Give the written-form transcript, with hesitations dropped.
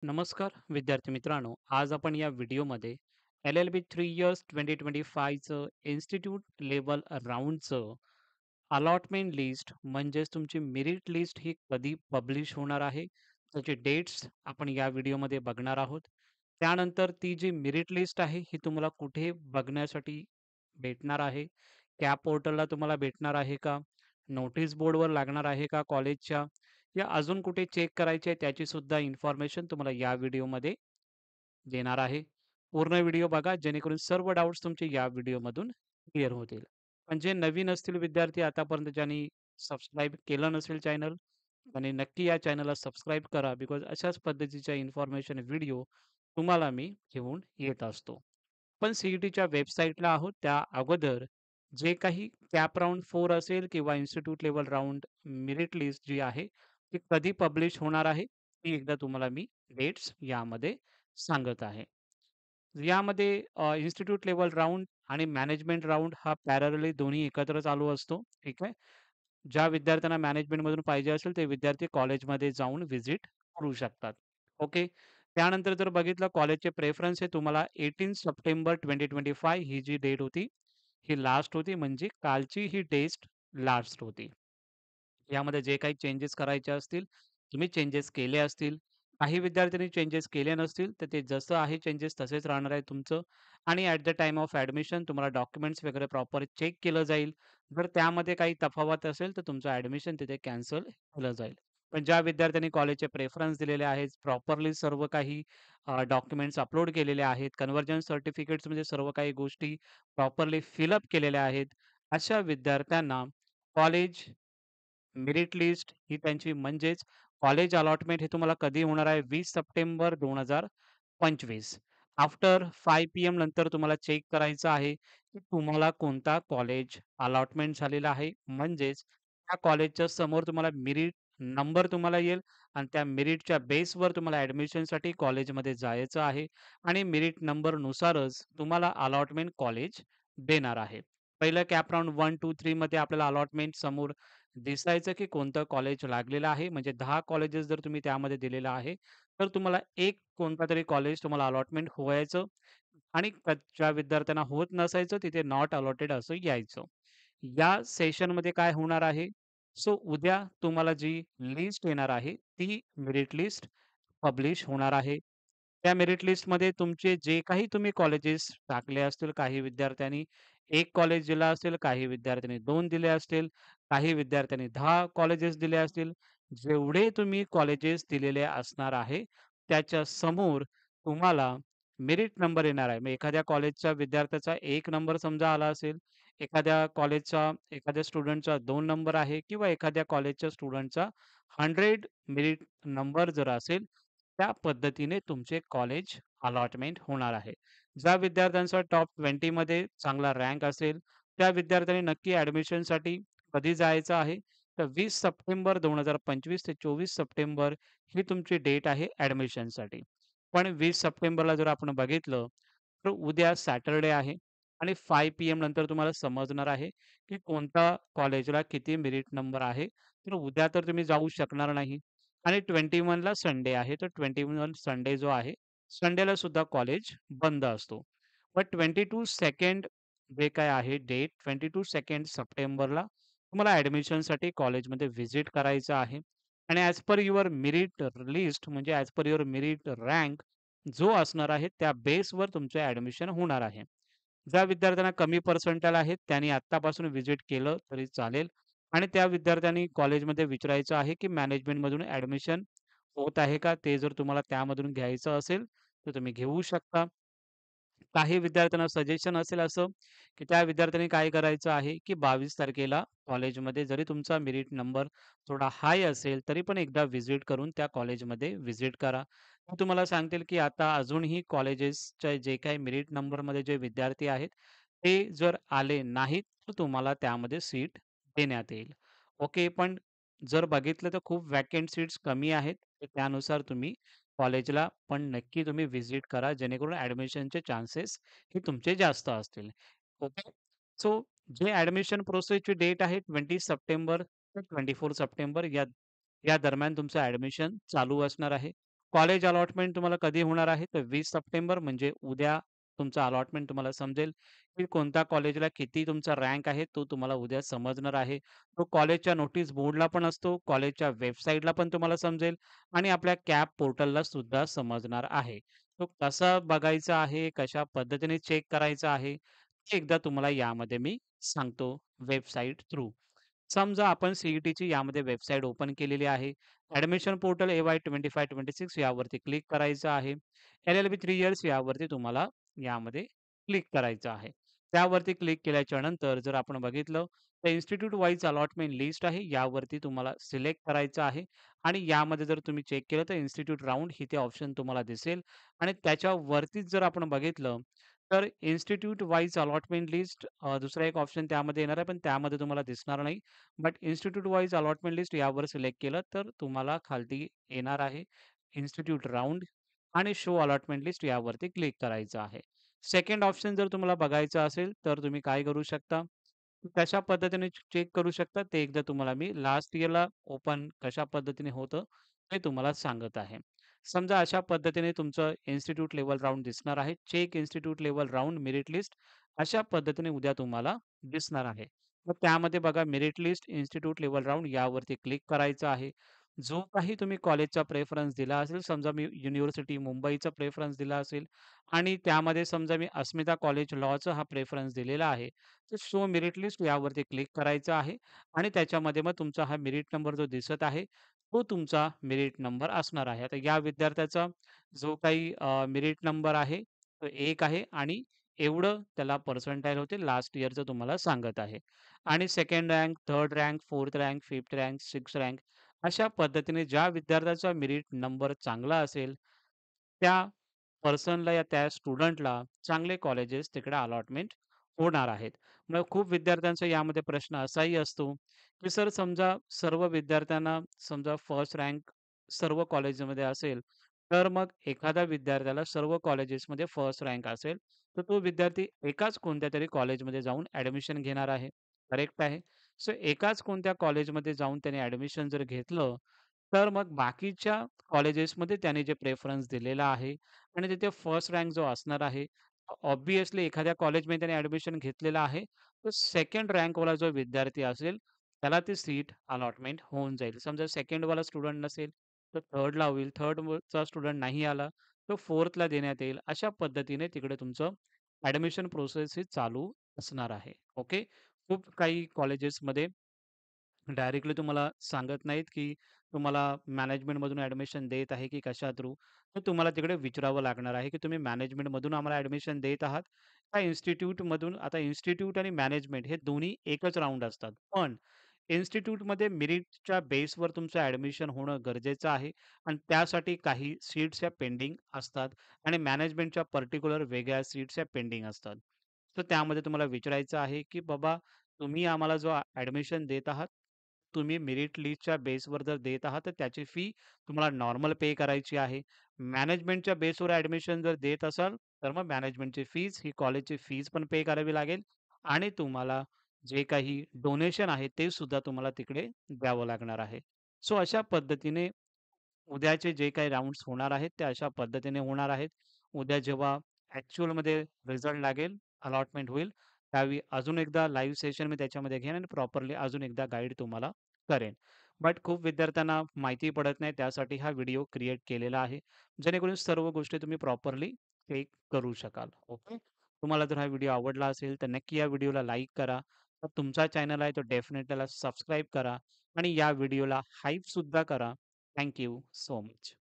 नमस्कार विद्यार्थी मित्रांनो. आज आपण या व्हिडिओमध्ये LLB 3 इयर्स 2025चं इन्स्टिट्यूट लेव्हल राउंडचं अलॉटमेंट लिस्ट म्हणजेच तुमची मेरिट लिस्ट ही कधी पब्लिश होणार आहे, त्याचे डेट्स आपण या व्हिडिओमध्ये बघणार आहोत. त्यानंतर ती जी मेरिट लिस्ट आहे ही तुम्हाला कुठे बघण्यासाठी भेटणार आहे? त्या पोर्टलला तुम्हाला भेटणार आहे का? नोटीस बोर्डवर लागणार आहे का कॉलेजच्या? या अजून कुठे चेक करायची आहे त्याची सुद्धा इन्फॉर्मेशन तुम्हाला या व्हिडिओमध्ये देणार आहे. पूर्ण व्हिडिओ बघा जेणेकरून सर्व डाउट्स तुमचे या व्हिडिओमधून क्लिअर होतील. पण जे नवीन असतील विद्यार्थी आतापर्यंत ज्यांनी सबस्क्राईब केलं नसेल चॅनल, त्यांनी नक्की या चॅनलला सबस्क्राईब करा. बिकॉज अशाच पद्धतीच्या इन्फॉर्मेशन व्हिडिओ तुम्हाला मी घेऊन येत असतो. पण सी-ई-टीच्या वेबसाईटला आहोत त्या अगोदर जे काही कॅप राउंड 4 असेल किंवा institute level round merit list जी आहे, ती कधी पब्लिश होणार आहे, ती एकदा तुम्हाला मी डेट्स यामध्ये सांगत आहे. यामध्ये इन्स्टिट्यूट लेव्हल राउंड आणि मॅनेजमेंट राउंड हा पॅरलली दोन्ही एकत्र चालू असतो. ठीक आहे. ज्या विद्यार्थ्यांना मॅनेजमेंटमधून पाहिजे असेल, ते विद्यार्थी कॉलेजमध्ये जाऊन व्हिजिट करू शकतात. ओके. त्यानंतर जर बघितलं कॉलेजचे प्रेफरन्स हे तुम्हाला 18 सप्टेंबर 2025 ही जी डेट होती, ही लास्ट होती म्हणजे कालची ही डेट लास्ट होती. यामध्ये जे काही चेंजेस करायचे असतील, तुम्ही चेंजेस केले असतील. काही विद्यार्थ्यांनी चेंजेस केले नसतील, तर ते जसं आहे चेंजेस तसेच राहणार आहे तुमचं आणि at the time of admission तुम्हाला डॉक्युमेंट्स वगैरे प्रॉपर चेक केलं जाईल. जर त्यामध्ये काही तफावत असेल, तर तुमचं ॲडमिशन तिथे कॅन्सल केलं जाईल. पण ज्या विद्यार्थ्यांनी कॉलेजचे प्रेफरन्स दिलेले आहेत, प्रॉपरली सर्व काही डॉक्युमेंट्स अपलोड केलेले आहेत, कन्व्हर्जन्स सर्टिफिकेट्समध्ये सर्व काही गोष्टी प्रॉपरली फिल केलेल्या आहेत, अशा विद्यार्थ्यांना कॉलेज मेरिट लिस्ट ही त्यांची म्हणजेच कॉलेज अलॉटमेंट हे तुम्हाला कधी होणार आहे 20 सप्टेंबर 2025 आफ्टर 5 पी-एम नंतर तुम्हाला चेक करायचं आहे, की तुम्हाला कोणता कॉलेज अलॉटमेंट झालेला आहे. म्हणजेच त्या कॉलेजच्या समोर तुम्हाला मेरिट नंबर तुम्हाला येईल आणि त्या मेरिटच्या बेसवर तुम्हाला ॲडमिशनसाठी कॉलेजमध्ये जायचं आहे आणि मेरिट नंबरनुसारच तुम्हाला अलॉटमेंट कॉलेज देणार आहे. पहिलं कॅप राउंड 1, 2, 3 मध्ये आपल्याला अलॉटमेंट समोर दिसायचं की कोणतं कॉलेज लागलेलं आहे. म्हणजे 10 कॉलेजेस जर तुम्ही त्यामध्ये दिलेलं आहे, तर तुम्हाला एक कोणतातरी कॉलेज तुम्हाला अलॉटमेंट व्हायचं आणि ज्या विद्यार्थ्यांना होत नसायचं तिथे नॉट अलॉटेड असं यायचं. या सेशनमध्ये काय होणार आहे? सो उद्या तुम्हाला जी लिस्ट येणार आहे, ती मेरिट लिस्ट पब्लिश होणार आहे. त्या मेरिट लिस्टमध्ये तुमचे जे काही तुम्ही कॉलेजेस टाकले असतील, काही विद्यार्थ्यांनी 1 कॉलेज दिला असेल, काही विद्यार्थ्यांनी 2 दिले असतील, काही विद्यार्थ्यांनी 10 कॉलेजेस दिले असतील. जेवढे तुम्ही कॉलेजेस दिलेले असणार आहे, त्याच्या समोर तुम्हाला मेरिट नंबर येणार आहे. मग एखाद्या कॉलेजच्या विद्यार्थ्याचा 1 नंबर समजा आला असेल, एखाद्या कॉलेजचा एखाद्या स्टुडंटचा 2 नंबर आहे किंवा एखाद्या कॉलेजच्या स्टुडंटचा 100 मेरिट नंबर जर असेल, त्या पद्धतीने तुमचे कॉलेज अलॉटमेंट होणार आहे. ज्या विद्यार्थ्यांचा टॉप 20 मध्ये चांगला रँक असेल, त्या विद्यार्थ्यांनी नक्की ॲडमिशनसाठी कधी जायचं आहे, तर 20 सप्टेंबर 2025 ते 24 सप्टेंबर ही तुमची डेट आहे ॲडमिशनसाठी. पण 20 सप्टेंबरला जर आपण बघितलं, तर उद्या सॅटरडे आहे आणि 5 पी-एम नंतर तुम्हाला समजणार आहे, की कोणत्या कॉलेजला किती मेरिट नंबर आहे. तर उद्या तर तुम्ही जाऊ शकणार नाही. आणि 21 ला संडे आहे. तर 21 संडे जो आहे, संडेला सुद्धा कॉलेज बंद असतो. बट 22 सेकंड जे काय आहे डेट 22 सेकंड सप्टेंबरला तुम्हाला ॲडमिशनसाठी कॉलेजमध्ये व्हिजिट करायचं आहे. आणि as per your merit list म्हणजे as per your merit rank जो असणार आहे, त्या बेसवर तुमचं ॲडमिशन होणार आहे. ज्या विद्यार्थ्यांना कमी पर्सेंटाइल आहेत, त्यांनी आत्तापासून व्हिजिट केलं तरी चालेल आणि त्या विद्यार्थ्यांनी कॉलेजमध्ये विचारायचं आहे, की मॅनेजमेंटमधून ॲडमिशन होत आहे का? ते जर तुम्हाला त्यामधून घ्यायचं असेल, तर तुम्ही घेऊ शकता. काही विद्यार्थ्यांना सजेशन असेल असं, की त्या विद्यार्थ्यांनी काय करायचं आहे, की 22 तारखेला कॉलेजमध्ये जरी तुमचा मेरिट नंबर थोडा हाय असेल, तरी पण एकदा व्हिजिट करून त्या कॉलेजमध्ये व्हिजिट करा. ते तुम्हाला सांगतील, की आता अजूनही कॉलेजेसच्या जे काही मेरिट नंबरमध्ये जे विद्यार्थी आहेत, ते जर आले नाहीत, तर तुम्हाला त्यामध्ये सीट देण्यात येईल. ओके. पण जर बघितलं तर खूप व्हॅकंट सीट्स कमी आहेत. तर त्यानुसार तुम्ही कॉलेजला पण नक्की तुम्ही व्हिजिट करा, जेणेकरून ॲडमिशनचे चान्सेस हे तुमचे जास्त असतील. ओके. सो जे ॲडमिशन प्रोसेसची डेट आहे 20 सप्टेंबर ते 24 सप्टेंबर या या दरम्यान तुमचं ॲडमिशन चालू असणार आहे. कॉलेज अलॉटमेंट तुम्हाला कधी होणार आहे? तर 20 सप्टेंबर म्हणजे उद्या तुमचं अलॉटमेंट तुम्हाला समजेल, की कोणत्या कॉलेजला किती तुमचा रँक आहे, तो तुम्हाला उद्या समजणार आहे. तो कॉलेजच्या नोटीस बोर्डला पण असतो, कॉलेजच्या वेबसाईटला पण तुम्हाला समजेल आणि आपल्या कॅप पोर्टलला सुद्धा समजणार आहे. तो कसा बघायचा आहे, कशा पद्धतीने चेक करायचा आहे, ते एकदा तुम्हाला यामध्ये मी सांगतो वेबसाईट थ्रू. समजा आपण सी-ई-टीची यामध्ये वेबसाईट ओपन केलेली आहे. ॲडमिशन पोर्टल AY25-26 यावरती क्लिक करायचं आहे. LLB 3 इयर्स यावरती तुम्हाला यामध्ये क्लिक करायचं आहे. त्यावरती क्लिक केल्याच्या नंतर जर आपण बघितलं तर इन्स्टिट्यूट वाईज अलॉटमेंट लिस्ट आहे. यावरती तुम्हाला सिलेक्ट करायचं आहे आणि यामध्ये जर तुम्ही चेक केलं तर इन्स्टिट्यूट राउंड इथे ऑप्शन तुम्हाला दिसेल आणि त्याच्यावरतीच जर आपण बघितलं तर इन्स्टिट्यूट वाईज अलॉटमेंट लिस्ट दुसरा एक ऑप्शन त्यामध्ये येणार आहे, पण त्यामध्ये तुम्हाला दिसणार नाही. But institute wise allotment list यावर सिलेक्ट केलं तर तुम्हाला खालती येणार आहे इन्स्टिट्यूट राउंड आणि शो अलॉटमेंट लिस्ट यावरती क्लिक करायचं आहे. सेकंड ऑप्शन जर तुम्हाला बघायचं असेल तर तुम्ही काय करू शकता? कशा पद्धतीने चेक करू शकता ते एकदा तुम्हाला मी लास्ट इयरला ओपन कशा पद्धतीने होतं ते तुम्हाला सांगत आहे. समजा अशा पद्धतीने तुमचं इन्स्टिट्यूट लेव्हल राउंड दिसणार आहे. Check institute level round merit list अशा पद्धतीने उद्या तुम्हाला दिसणार आहे. मग त्यामध्ये बघा merit list institute level round यावरती क्लिक करायचं आहे. जो काही तुम्ही कॉलेजचा प्रेफरन्स दिला असेल, समजा मी युनिव्हर्सिटी मुंबईचा प्रेफरन्स दिला असेल आणि त्यामध्ये समजा मी अस्मिता कॉलेज लॉचा हा प्रेफरन्स दिलेला आहे. तर शो मेरिट लिस्ट यावरती क्लिक करायचं आहे आणि त्याच्यामध्ये मग तुमचा हा मेरिट नंबर जो दिसत आहे, तो तुमचा मेरिट नंबर असणार आहे. आता या विद्यार्थ्याचा जो काही मेरिट नंबर आहे, तो 1 आहे आणि एवढं त्याला पर्सेंटाइल होते लास्ट इयरचं तुम्हाला सांगत आहे. आणि second rank, third rank, fourth rank, fifth rank, sixth rank अशा पद्धतीने ज्या विद्यार्थ्याचा मेरिट नंबर चांगला असेल, त्या पर्सनला या त्या स्टुडंटला चांगले कॉलेजेस तिकडे अलॉटमेंट होणार आहेत. मग खूप विद्यार्थ्यांचा यामध्ये प्रश्न असाही असतो, की सर समजा सर्व विद्यार्थ्यांना समजा फर्स्ट रँक सर्व कॉलेजमध्ये असेल, तर मग एखाद्या विद्यार्थ्याला सर्व कॉलेजेसमध्ये फर्स्ट रँक असेल, तर तो विद्यार्थी एकाच कोणत्यातरी कॉलेजमध्ये जाऊन ॲडमिशन घेणार आहे. करेक्ट आहे. सो एकाच कोणत्या कॉलेजमध्ये जाऊन त्याने ॲडमिशन जर घेतलं, तर मग बाकीच्या कॉलेजेसमध्ये त्याने जे प्रेफरन्स दिलेला आहे आणि तिथे फर्स्ट रँक जो असणार आहे, ऑब्व्हियसली एखाद्या कॉलेजमध्ये त्याने ॲडमिशन घेतलेलं आहे, तर सेकंड रँकवाला जो विद्यार्थी असेल, त्याला ती सीट अलॉटमेंट होऊन जाईल. समजा सेकंडवाला स्टुडंट नसेल, तर थर्डला होईल. थर्डचा स्टुडंट नाही आला, तर फोर्थला देण्यात येईल. अशा पद्धतीने तिकडे तुमचं ॲडमिशन प्रोसेस ही चालू असणार आहे. ओके. खूप काही कॉलेजेसमध्ये डायरेक्टली तुम्हाला सांगत नाहीत, की तुम्हाला मॅनेजमेंटमधून ॲडमिशन देत आहे, की कशा थ्रू. तर तुम्हाला तिकडे विचारावं लागणार आहे, की तुम्ही मॅनेजमेंटमधून आम्हाला ॲडमिशन देत आहात का इन्स्टिट्यूटमधून? आता इन्स्टिट्यूट आणि मॅनेजमेंट हे दोन्ही एकच राउंड असतात. पण इन्स्टिट्यूटमध्ये मेरिटच्या बेसवर तुमचं ॲडमिशन होणं गरजेचं आहे आणि त्यासाठी काही सीट्स या पेंडिंग असतात आणि मॅनेजमेंटच्या पर्टिक्युलर वेगळ्या सीट्स या पेंडिंग असतात. तर त्यामध्ये तुम्हाला विचारायचं आहे, की बाबा तुम्ही आम्हाला जो ॲडमिशन देत आहात, तुम्ही मेरिट लिस्टच्या बेसवर जर देत आहात, तर त्याची फी तुम्हाला नॉर्मल पे करायची आहे. मॅनेजमेंटच्या बेसवर ॲडमिशन जर देत असाल, तर मग मॅनेजमेंटची फीज ही कॉलेजची फीज पण पे करावी लागेल आणि तुम्हाला जे काही डोनेशन आहे, ते सुद्धा तुम्हाला तिकडे द्यावं लागणार आहे. सो अशा पद्धतीने उद्याचे जे काही राउंड्स होणार आहेत, ते अशा पद्धतीने होणार आहेत. उद्या जेव्हा ॲक्चुअलमध्ये रिझल्ट लागेल, अलॉटमेंट होईल, त्यावेळी अजून एकदा लाईव्ह सेशन मी त्याच्यामध्ये घेईन आणि प्रॉपरली अजून एकदा गाईड तुम्हाला करेन. बट खूप विद्यार्थ्यांना माहिती पडत नाही, त्यासाठी हा व्हिडिओ क्रिएट केलेला आहे. जेणेकरून सर्व गोष्टी तुम्ही प्रॉपरली टेक करू शकाल. ओके. तुम्हाला जर हा व्हिडिओ आवडला असेल, तर नक्की या व्हिडिओला लाईक करा. तर तुमचा चॅनल आहे, तो डेफिनेटली त्याला सबस्क्राईब करा आणि या व्हिडिओला हाईप सुद्धा करा. Thank you so much.